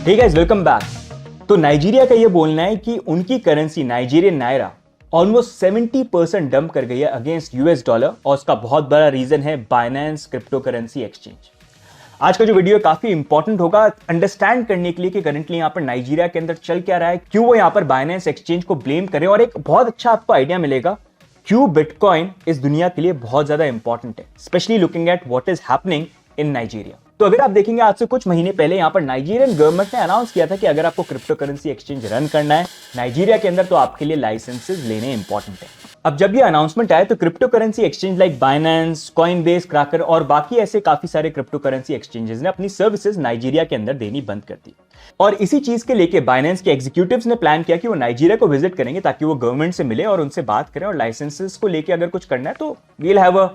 हे guys, welcome back. तो Nigeria का ये बोलना है कि उनकी currency Nigerian naira almost 70% dump कर गई है अगेंस्ट यूएस डॉलर, और उसका बहुत बड़ा रीजन है बाइनेंस क्रिप्टो करेंसी एक्सचेंज। आज का जो वीडियो काफी इंपॉर्टेंट होगा अंडरस्टैंड करने के लिए कि करंटली यहां पर नाइजीरिया के अंदर चल क्या रहा है, क्यों वो यहां पर बाइनेंस एक्सचेंज को ब्लेम करें, और एक बहुत अच्छा आपको आइडिया मिलेगा क्यों बिटकॉइन इस दुनिया के लिए बहुत ज्यादा इंपॉर्टेंट है, specially looking at what is happening in Nigeria. तो अगर आप देखेंगे आज से कुछ महीने पहले यहां पर नाइजीरियन गवर्नमेंट ने अनाउंस किया था कि अगर आपको क्रिप्टो करेंसी एक्सचेंज रन करना है नाइजीरिया के अंदर तो आपके लिए लाइसेंसेस लेने इंपॉर्टेंट है। अब जब ये अनाउंसमेंट आया तो crypto currency exchange like Binance, Coinbase, cracker और बाकी ऐसे काफी सारे क्रिप्टो करेंसी एक्सचेंजेस ने अपनी सर्विसेज नाइजीरिया के अंदर देनी बंद कर दी। और इसी चीज के लेके बाइनेंस के एग्जीक्यूटिव्स ने प्लान किया कि वो नाइजीरिया को विजिट करेंगे ताकि वो गवर्नमेंट से मिले और उनसे बात करें, और लाइसेंसेस को लेके अगर कुछ करना है तो वील हैव अ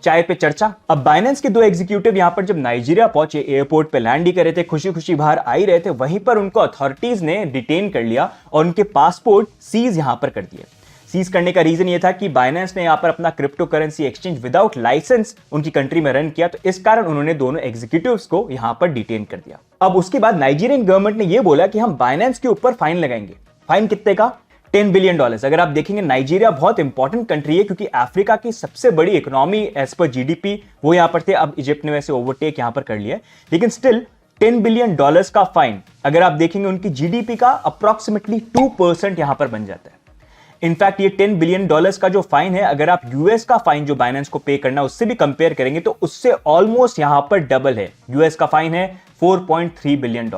चाय पे चर्चा। अब बाइनेंस के दो एग्जीक्यूटिव यहां पर जब नाइजीरिया पहुंचे, एयरपोर्ट पे लैंड ही कर रहे थे, खुशी खुशी बाहर आ ही रहे थे, वहीं पर उनको अथॉरिटीज ने डिटेन कर लिया और उनके पासपोर्ट सीज यहां पर कर दिए। सीज करने का रीजन ये था कि बाइनेंस ने यहां पर अपना crypto currency exchange without license उनकी कंट्री में रन किया, तो इस कारण उन्होंने दोनों एग्जीक्यूटिव्स को यहां पर डिटेन कर दिया। अब उसके बाद नाइजीरियन गवर्नमेंट ने यह बोला कि हम बाइनेंस के ऊपर फाइन लगाएंगे। फाइन कितने का? $10 बिलियन। अगर आप देखेंगे नाइजीरिया बहुत इंपॉर्टेंट कंट्री है क्योंकि अफ्रीका की सबसे बड़ी इकोनॉमी एज पर जीडीपी वो यहां पर थे। अब इजिप्ट ने वैसे ओवरटेक यहां पर कर लिया है, लेकिन स्टिल $10 बिलियन का फाइन अगर आप देखेंगे उनकी जीडीपी का अप्रोक्सीमेटली 2% यहां पर बन जाता है। इनफैक्ट ये $10 बिलियन का जो फाइन है, अगर आप यूएस का फाइन जो बाइनेंस को पे करना उससे भी कंपेयर करेंगे तो उससे ऑलमोस्ट यहां पर डबल है। यूएस का फाइन है $4.3 बिलियन।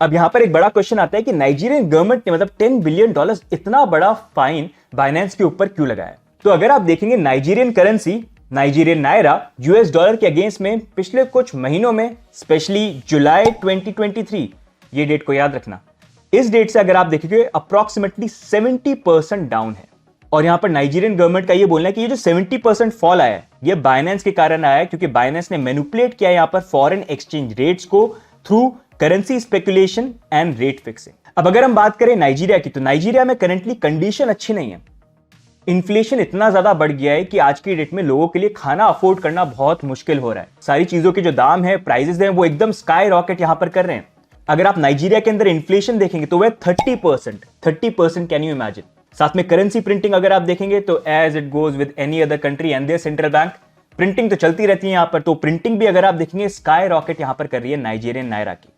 अब यहां पर एक बड़ा क्वेश्चन आता है कि नाइजीरियन गवर्नमेंट ने मतलब $10 बिलियन इतना बड़ा फाइन बाइनेंस के ऊपर क्यों लगाया? तो अगर आप देखेंगे Nigerian currency Nigerian naira US dollar के अगेंस्ट में पिछले कुछ महीनों में, स्पेशली जुलाई 2023, ये डेट को याद रखना, इस डेट से अगर आप देखेंगे अप्रोक्सीमेटली 70% डाउन है। और यहां पर नाइजीरियन गवर्नमेंट का ये बोलना है कि ये जो 70% फॉल आया है ये बाइनेंस के कारण आया है, क्योंकि बाइनेंस ने मैनिपुलेट किया यहां पर फॉरेन एक्सचेंज रेट्स को through currency speculation and rate fixing. अब अगर हम बात करें नाइजीरिया की, तो नाइजीरिया में करंटली कंडीशन अच्छी नहीं है। इन्फ्लेशन इतना ज्यादा बढ़ गया है कि आज की डेट में लोगों के लिए खाना अफोर्ड करना बहुत मुश्किल हो रहा है। सारी चीजों के जो दाम है, प्राइसेस हैं, वो एकदम स्काई रॉकेट यहां पर कर रहे हैं। अगर आप नाइजीरिया के अंदर इन्फ्लेशन देखेंगे तो वह 30%। Can you imagine? साथ में करेंसी प्रिंटिंग अगर आप देखेंगे तो as it goes with any other country and their central bank, printing तो चलती रहती है यहां पर। तो प्रिंटिंग भी अगर आप देखेंगे स्काई रॉकेट यहां पर कर रही है नाइजीरियन नायरा की।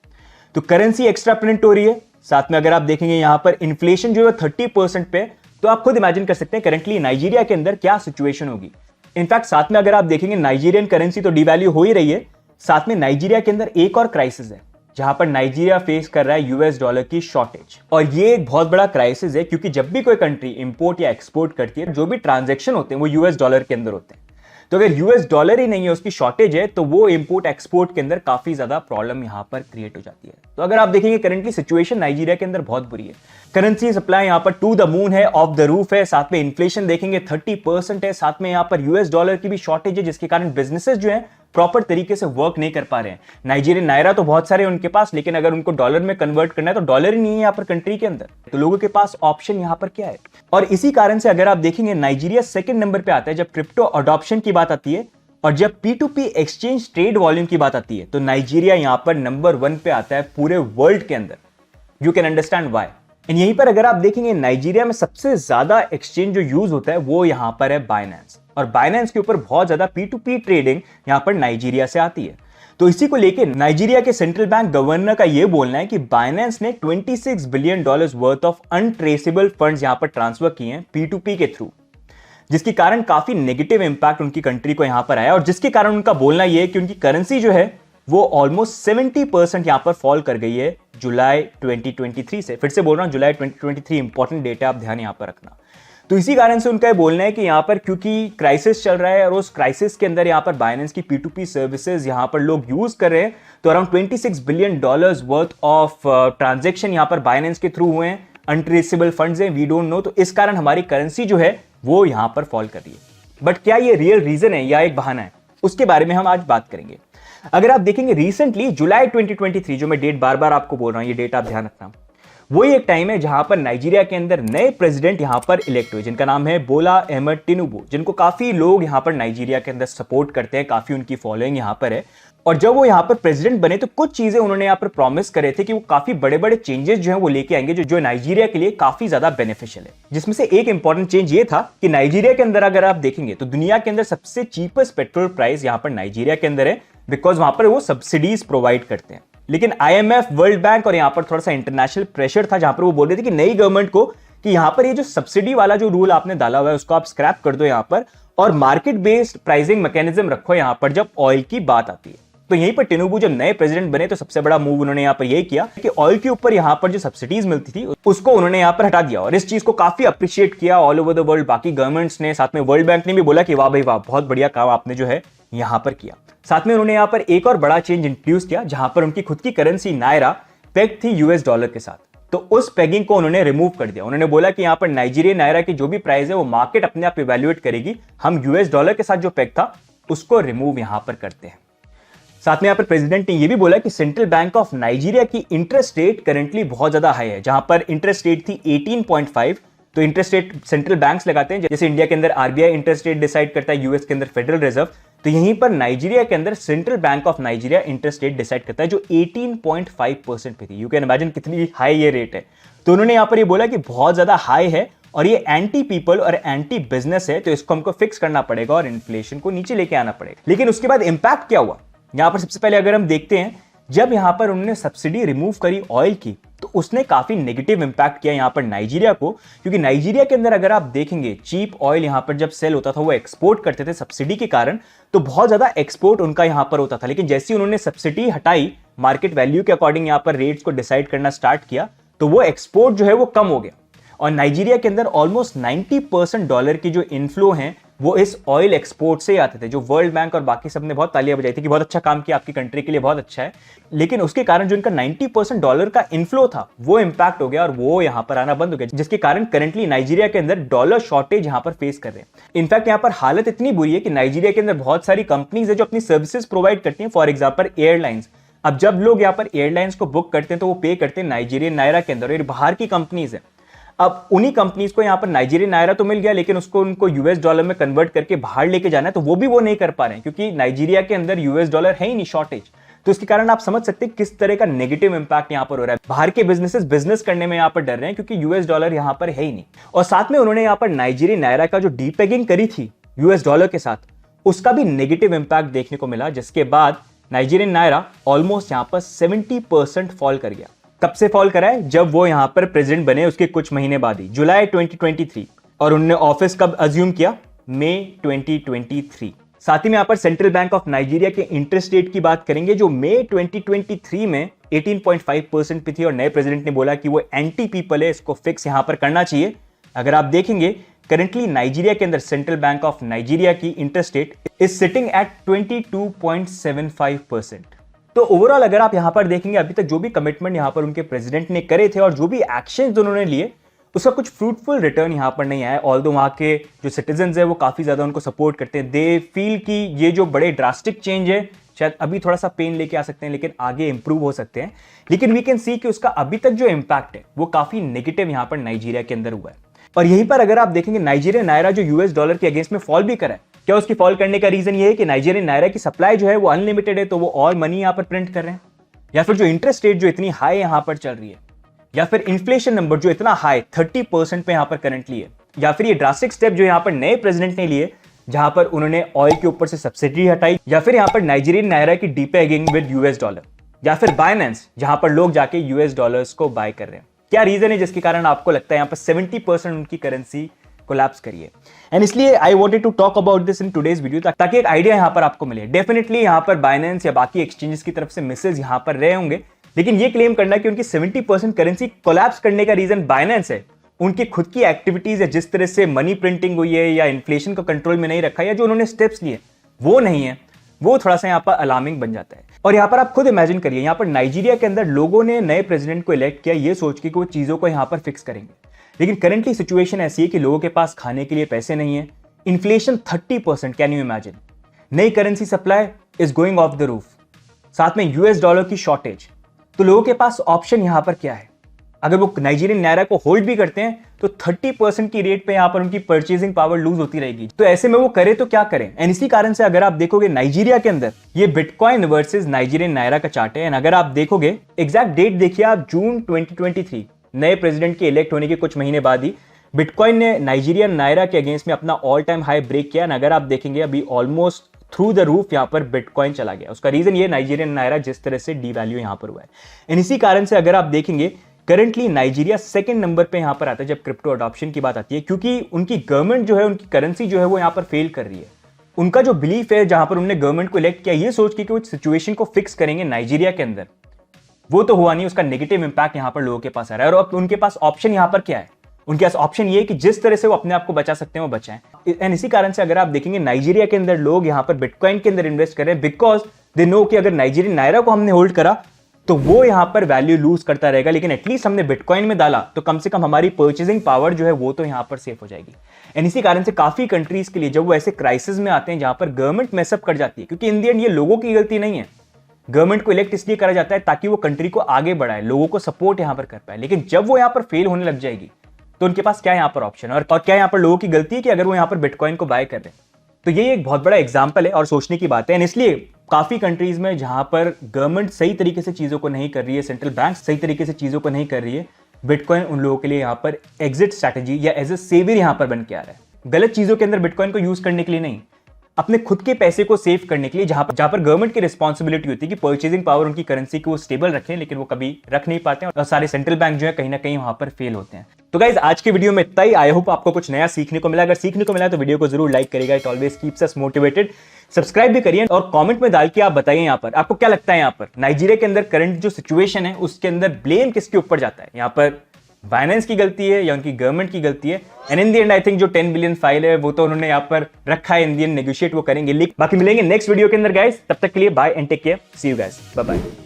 तो करेंसी एक्स्ट्रा प्रिंट हो रही है, साथ में अगर आप देखेंगे यहां पर इन्फ्लेशन जो है 30% पे, तो आप खुद इमेजिन कर सकते हैं करंटली नाइजीरिया के अंदर क्या सिचुएशन होगी। इनफैक्ट साथ में अगर आप देखेंगे नाइजीरियन करेंसी तो डिवैल्यू हो ही रही है, साथ में नाइजीरिया के अंदर एक और क्राइसिस है जहां पर नाइजीरिया फेस कर रहा है यूएस डॉलर की शॉर्टेज। और ये एक बहुत बड़ा क्राइसिस है क्योंकि जब भी कोई कंट्री इंपोर्ट या एक्सपोर्ट करती है, जो भी ट्रांजैक्शन होते हैं वो यूएस डॉलर के अंदर होते हैं। तो अगर यूएस डॉलर ही नहीं है, उसकी शॉर्टेज है, तो वो इंपोर्ट एक्सपोर्ट के अंदर काफी ज्यादा प्रॉब्लम यहां पर क्रिएट हो जाती है। तो अगर आप देखेंगे करंटली सिचुएशन नाइजीरिया के अंदर बहुत बुरी है। करेंसी सप्लाई यहां पर टू द मून है, ऑफ द रूफ है, साथ में इन्फ्लेशन देखेंगे 30% है, साथ में यहां पर यूएस डॉलर की भी शॉर्टेज है, जिसके कारण बिजनेसेस जो है प्रॉपर तरीके से वर्क नहीं कर पा रहे हैं। नाइजीरियन नायरा तो बहुत सारे उनके पास, लेकिन अगर उनको डॉलर में कन्वर्ट करना है तो डॉलर ही नहीं है यहां पर कंट्री के अंदर, तो लोगों के पास ऑप्शन यहां पर क्या है? और इसी कारण से अगर आप देखेंगे नाइजीरिया सेकंड नंबर पे आता है जब क्रिप्टो अडॉप्शन की बात आती है, और जब P2P एक्सचेंज ट्रेड वॉल्यूम की बात आती है तो नाइजीरिया यहां पर नंबर 1 पे आता है पूरे वर्ल्ड के अंदर। You can understand why. And यहीं पर अगर आप देखेंगे नाइजीरिया में सबसे ज्यादा एक्सचेंज जो यूज होता है वो यहां पर है बाइनेंस, और बाइनेंस के ऊपर बहुत ज्यादा P2P ट्रेडिंग यहां पर नाइजीरिया से आती है। तो इसी को लेकर नाइजीरिया के सेंट्रल बैंक गवर्नर का यह बोलना है कि बाइनेंस ने $26 billion worth of untraceable funds यहां पर ट्रांसफर किए हैं P2P के थ्रू, जिसके कारण काफी नेगेटिव इंपैक्ट उनकी कंट्री को यहां पर आया, और जिसके कारण उनका बोलना यह है कि उनकी करेंसी जो है वो ऑलमोस्ट 70% यहां पर फॉल कर गई है जुलाई 2023 से। फिर से बोल रहा हूं, जुलाई 2023 इंपॉर्टेंट डेटा, आप ध्यान यहां पर रखना। तो इसी कारण से उनका ये बोलना है कि यहां पर क्योंकि क्राइसिस चल रहा है और उस क्राइसिस के अंदर यहां पर बाइनेंस की P2P सर्विसेज यहां पर लोग यूज कर रहे हैं, तो around $26 billion worth of transaction यहां पर बाइनेंस के थ्रू हुए हैं, अनट्रेसेबल फंड्स हैं, वी डोंट नो, तो इस कारण हमारी करेंसी जो है वो यहां पर फॉल कर रही है। बट क्या ये रियल रीजन है या एक बहाना है, उसके बारे में हम आज बात करेंगे। अगर आप देखेंगे रिसेंटली जुलाई 2023, जो मैं डेट बार बार आपको बोल रहा हूं, ये डेट आप ध्यान रखना, वही एक टाइम है जहां पर नाइजीरिया के अंदर नए प्रेसिडेंट यहां पर इलेक्ट हुए, जिनका नाम है बोला अहमद टिनुबू, जिनको काफी लोग यहां पर नाइजीरिया के अंदर सपोर्ट करते हैं, काफी उनकी फॉलोइंग यहां पर है। और जब वो यहां पर प्रेसिडेंट बने तो कुछ चीजें उन्होंने यहां पर प्रॉमिस करे थे कि वो काफी बड़े बड़े चेंजेस जो है वो लेके आएंगे, जो नाइजीरिया के लिए काफी ज्यादा बेनिफिशियल है। जिसमें से एक इंपॉर्टेंट चेंज ये था कि नाइजीरिया के अंदर अगर आप देखेंगे तो दुनिया के अंदर सबसे चीपेस्ट पेट्रोल प्राइस यहां पर नाइजीरिया के अंदर है, बिकॉज वहां पर वो सब्सिडीज प्रोवाइड करते हैं। लेकिन IMF, वर्ल्ड बैंक और यहां पर थोड़ा सा इंटरनेशनल प्रेशर था, जहां पर वो बोल रहे थे कि नई गवर्नमेंट को कि यहां पर ये जो सब्सिडी वाला जो रूल आपने डाला हुआ है उसको आप स्क्रैप कर दो यहां पर, और मार्केट बेस्ड प्राइसिंग मैकेनिज्म रखो यहां पर जब ऑयल की बात आती है। तो यहीं पर टिनुबू जब नए प्रेसिडेंट बने तो सबसे बड़ा मूव उन्होंने यहां पर यही किया कि ऑयल के ऊपर यहां पर जो सब्सिडीज मिलती थी उसको उन्होंने यहां पर हटा दिया, और इस चीज को काफी अप्रिशिएट किया ऑल ओवर द वर्ल्ड। बाकी गवर्नमेंट्स ने, साथ में वर्ल्ड बैंक ने भी बोला कि वाह भाई वाह, बहुत बढ़िया काम आपने जो है यहां पर किया। साथ में उन्होंने यहां पर एक और बड़ा चेंज इंट्रोड्यूस किया, जहां पर उनकी खुद की करेंसी नायरा पेग थी US डॉलर के साथ, तो उस पेगिंग को उन्होंने रिमूव कर दिया। उन्होंने बोला कि यहां पर नाइजीरियन नायरा की जो भी प्राइस है वो मार्केट अपने आप इवैल्यूएट करेगी, हम US डॉलर के साथ जो पेग था उसको रिमूव यहां पर करते हैं। साथ में यहां पर प्रेसिडेंट ने यह भी बोला कि सेंट्रल बैंक ऑफ नाइजीरिया की इंटरेस्ट रेट करंटली बहुत ज्यादा हाई है, जहां पर इंटरेस्ट रेट थी 18.5। तो इंटरेस्ट रेट सेंट्रल बैंक्स लगाते हैं, जैसे इंडिया के अंदर RBI इंटरेस्ट रेट डिसाइड करता है, यूएस के अंदर फेडरल रिजर्व, तो यहीं पर नाइजीरिया के अंदर central bank of Nigeria interest rate decide करता है, जो 18.5% पे थी। यू कैन इमेजिन कितनी हाई ये रेट है। तो उन्होंने यहां पर ये बोला कि बहुत ज्यादा हाई है और ये एंटी पीपल और एंटी बिजनेस है, तो इसको हमको फिक्स करना पड़ेगा और इन्फ्लेशन को नीचे लेके आना पड़ेगा। लेकिन उसके बाद इंपैक्ट क्या हुआ यहां पर, सबसे पहले अगर हम देखते हैं, जब यहां पर उन्होंने सब्सिडी रिमूव करी ऑयल की तो उसने काफी नेगेटिव इंपैक्ट किया यहां पर नाइजीरिया को, क्योंकि नाइजीरिया के अंदर अगर आप देखेंगे चीप ऑयल यहां पर जब सेल होता था वो एक्सपोर्ट करते थे सब्सिडी के कारण, तो बहुत ज्यादा एक्सपोर्ट उनका यहां पर होता था। लेकिन जैसे उन्होंने सब्सिडी हटाई, मार्केट वैल्यू के अकॉर्डिंग यहां पर रेट्स को डिसाइड करना स्टार्ट किया, तो वो एक्सपोर्ट जो है वो कम हो गया। और नाइजीरिया के अंदर ऑलमोस्ट 90% डॉलर की जो इनफ्लो है वो इस ऑयल एक्सपोर्ट से आते थे, जो वर्ल्ड बैंक और बाकी सब ने बहुत तालियां बजाई थी कि बहुत अच्छा काम किया, आपकी कंट्री के लिए बहुत अच्छा है। लेकिन उसके कारण जो इनका 90% डॉलर का इनफ्लो था वो इंपैक्ट हो गया और वो यहां पर आना बंद हो गया, जिसके कारण करंटली नाइजीरिया के अंदर डॉलर शॉर्टेज यहां पर फेस कर रहे हैं। इनफैक्ट यहां पर हालत इतनी बुरी है कि नाइजीरिया के अंदर बहुत सारी कंपनीज है जो अपनी सर्विसेज प्रोवाइड करती हैं, फॉर एग्जाम्पल एयरलाइंस। अब जब लोग यहां पर एयरलाइंस को बुक करते हैं तो वो पे करते हैं नाइजीरियन नायरा के अंदर, और बाहर की कंपनीज है। अब उन्हीं कंपनीज को यहां पर नाइजीरियन नायरा तो मिल गया, लेकिन उसको उनको US डॉलर में कन्वर्ट करके बाहर लेके जाना है, तो वो भी वो नहीं कर पा रहे हैं, क्योंकि नाइजीरिया के अंदर US डॉलर है ही नहीं, शॉर्टेज। तो इसके कारण आप समझ सकते हैं किस तरह का नेगेटिव इंपैक्ट यहां पर हो रहा है। बाहर के बिजनेसेस बिजनेस करने में यहां पर डर रहे हैं, क्योंकि US डॉलर यहां पर है ही नहीं। और साथ में उन्होंने यहां पर नाइजीरियन नायरा का जो डीपेगिंग करी थी US डॉलर के साथ, उसका भी नेगेटिव इंपैक्ट देखने को मिला, जिसके बाद नाइजीरियन नायरा ऑलमोस्ट यहां पर 70% फॉल कर गया। कब से फॉल करा है? जब वो यहां पर प्रेसिडेंट बने उसके कुछ महीने बाद ही, जुलाई 2023, और उन्होंने ऑफिस कब अज्यूम किया? मई 2023। साथ ही में यहां पर सेंट्रल बैंक ऑफ नाइजीरिया के इंटरेस्ट रेट की बात करेंगे, जो मई 2023 में 18.5% पे थी, और नए प्रेसिडेंट ने बोला कि वो एंटी पीपल है, इसको फिक्स यहां पर करना चाहिए। अगर आप देखेंगे करंटली नाइजीरिया के अंदर सेंट्रल बैंक ऑफ नाइजीरिया की interest rate is sitting at 22.75%। तो ओवरऑल अगर आप यहां पर देखेंगे, अभी तक जो भी कमिटमेंट यहां पर उनके प्रेसिडेंट ने करे थे और जो भी एक्शंस उन्होंने लिए, उसका कुछ फ्रूटफुल रिटर्न यहां पर नहीं आया। ऑल्दो वहां के जो सिटीजंस है वो काफी ज्यादा उनको सपोर्ट करते हैं, दे फील कि ये जो बड़े ड्रास्टिक चेंज है शायद अभी थोड़ा सा पेन लेके आ सकते हैं, लेकिन आगे इंप्रूव हो सकते हैं। लेकिन वी कैन सी कि उसका अभी तक जो इंपैक्ट है वो काफी नेगेटिव यहां पर नाइजीरिया के अंदर हुआ है। और यहीं पर अगर आप देखेंगे नाइजीरियन नायरा जो US डॉलर के अगेंस्ट में फॉल भी करा है, क्या उसकी फॉल करने का रीजन ये है कि नाइजीरियन नायरा की सप्लाई जो है वो अनलिमिटेड है, तो वो और मनी यहां पर प्रिंट कर रहे हैं, या फिर जो इंटरेस्ट रेट जो इतनी हाई यहां पर चल रही है, या फिर इन्फ्लेशन नंबर जो इतना हाई 30% पे यहां पर करंटली है, या फिर ये ड्रास्टिक स्टेप जो यहां पर नए प्रेसिडेंट ने लिए जहां पर उन्होंने ऑयल के ऊपर से सब्सिडी हटाई, या फिर यहां पर नाइजीरियन नायरा की डीपेगिंग विद US डॉलर, या फिर बाइनेंस जहां पर लोग जाके US डॉलर्स को बाय कर रहे हैं। क्या रीजन है जिसके कारण आपको लगता है यहां पर 70% उनकी करेंसी कोलैप्स करिए? एंड इसलिए I wanted to talk about this in today's video, ताकि एक आइडिया यहां पर आपको मिले। डेफिनेटली यहां पर बाइनेंस या बाकी एक्सचेंजेस की तरफ से मैसेज यहां पर रहे होंगे, लेकिन ये क्लेम करना कि उनकी 70% करेंसी कोलैप्स करने का रीजन बाइनेंस है, उनकी खुद की एक्टिविटीज है, जिस तरह से मनी प्रिंटिंग हुई है या इन्फ्लेशन को कंट्रोल में नहीं रखा, या जो उन्होंने स्टेप्स लिए वो नहीं है, वो थोड़ा सा यहां पर अलार्मिंग बन जाता है। और यहां पर आप खुद इमेजिन करिए, यहां पर नाइजीरिया के अंदर लोगों ने नए प्रेसिडेंट को इलेक्ट किया ये सोच के कि वो चीजों को यहां पर फिक्स करेंगे, लेकिन करंटली सिचुएशन ऐसी है कि लोगों के पास खाने के लिए पैसे नहीं है, इन्फ्लेशन 30%, कैन यू इमेजिन, नई currency supply is going of the roof, साथ में US डॉलर की शॉर्टेज। तो लोगों के पास ऑप्शन यहां पर क्या है? अगर वो नाइजीरियन नायरा को होल्ड भी करते हैं तो 30% की रेट पे यहां पर उनकी परचेजिंग पावर लूज होती रहेगी। तो ऐसे में वो करे तो क्या करें। एंड इसी कारण से अगर आप देखोगे नाइजीरिया के अंदर ये बिटकॉइन वर्सेस नाइजीरियन नायरा का चार्ट है। एंड अगर आप देखोगे एग्जैक्ट डेट देखिए आप, जून 2023 नए प्रेसिडेंट के इलेक्ट होने के कुछ महीने बाद ही बिटकॉइन ने नाइजीरियन नायरा के अगेंस्ट में अपना ऑल टाइम हाई ब्रेक किया। अगर आप देखेंगे अभी ऑलमोस्ट थ्रू द रूफ यहां पर बिटकॉइन चला गया। उसका रीजन ये नाइजीरियन नायरा जिस तरह से डीवैल्यू यहां पर हुआ है। एंड इसी कारण से अगर आप देखेंगे करंटली नाइजीरिया सेकंड नंबर पे यहां पर आता है जब क्रिप्टो अडॉप्शन की बात आती है, क्योंकि उनकी गवर्नमेंट जो है, उनकी करेंसी जो है वो यहां पर फेल कर रही है। उनका जो बिलीफ है, जहां पर उन्होंने गवर्नमेंट को इलेक्ट किया ये सोच के कि वो सिचुएशन को फिक्स करेंगे नाइजीरिया के अंदर, वो तो हुआ नहीं। उसका नेगेटिव इंपैक्ट यहां पर लोगों के पास आ रहा है। और अब उनके पास ऑप्शन यहां पर क्या है, उनके पास ऑप्शन ये है कि जिस तरह से वो अपने आप को बचा सकते हैं वो बचाएं। एंड इसी कारण से अगर आप देखेंगे नाइजीरिया के अंदर लोग यहां पर बिटकॉइन के अंदर इन्वेस्ट कर रहे हैं, बिकॉज दे नो कि अगर नाइजीरियन नायरा को हमने होल्ड करा तो वो यहां पर वैल्यू लूज करता रहेगा, लेकिन एटलीस्ट हमने बिटकॉइन में डाला तो कम से कम हमारी परचेजिंग पावर जो है वो तो यहां पर सेफ हो जाएगी। एंड इसी कारण से काफी कंट्रीज के लिए जब वो ऐसे क्राइसिस में आते हैं जहां पर गवर्नमेंट मैसअप कर जाती है, क्योंकि इन दी एंड ये लोगों की गलती नहीं है, गवर्नमेंट को इलेक्ट इसलिए करा जाता है ताकि वो कंट्री को आगे बढ़ाए, लोगों को सपोर्ट यहां पर कर पाए। लेकिन जब वो यहां पर फेल होने लग जाएगी तो उनके पास क्या यहां पर ऑप्शन है, और क्या यहां पर लोगों की गलती है कि अगर वो यहां पर बिटकॉइन को बाय कर रहे हैं। तो ये एक बहुत बड़ा एग्जांपल है और सोचने की बात है। इसलिए काफी कंट्रीज में जहां पर गवर्नमेंट सही तरीके से चीजों को नहीं कर रही है, सेंट्रल बैंक सही तरीके से चीजों को नहीं कर रही है, बिटकॉइन उन लोगों के लिए यहां पर एग्जिट स्ट्रैटेजी या एज ए सेवियर यहां पर बन के आ रहा है। गलत चीजों के अंदर बिटकॉइन को यूज करने के लिए नहीं, अपने खुद के पैसे को सेव करने के लिए, जहां पर गवर्नमेंट की रिस्पॉन्सिबिलिटी होती है कि परचेजिंग पावर उनकी करेंसी को स्टेबल रखें, लेकिन वो कभी रख नहीं पाते हैं और सारे सेंट्रल बैंक जो है कहीं ना कहीं वहां पर फेल होते हैं। तो गाइज आज की वीडियो में इतना ही। आई होप आपको कुछ नया सीखने को मिला। अगर सीखने को मिला तो वीडियो को जरूर लाइक करिएगा, it always keeps us motivated. Subscribe भी करिए और कमेंट में डाल के आप बताइए यहाँ पर आपको क्या लगता है, यहाँ पर नाइजीरिया के अंदर करंट जो सिचुएशन है उसके अंदर ब्लेम किसके ऊपर जाता है, यहाँ पर बाइनेंस की गलती है या उनकी गवर्नमेंट की गलती है। And in the and I think जो 10 बिलियन फाइल है वो तो उन्होंने यहाँ पर रखा है, इन द एंड नेगोशिएट वो करेंगे। बाकी मिलेंगे नेक्स्ट वीडियो के अंदर गाइस, तब तक के लिए bye and take care, see you guys, bye bye.